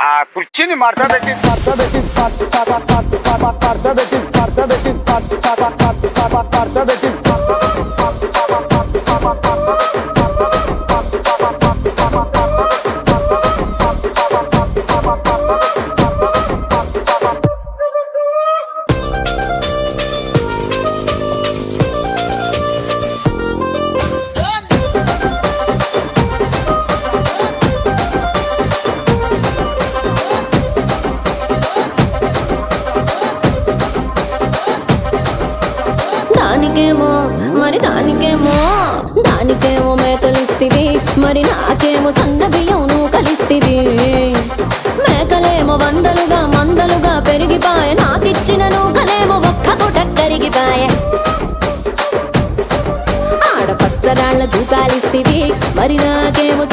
ఆ కుర్చీని మార్చబెట్టి దానికేమో మేకలిస్తివి, మరి నాకేమో సన్న బియ్యం నువ్వు కలిస్తివి. మేకలేమో వందలుగా మందలుగా పెరిగిపాయ, నాకిచ్చిన నూకలేమో ఒక్క పూట కరిగిపాయ. ఆడపచ్చరాళ్ళ తూకాలిస్తివి, మరి నాకేమో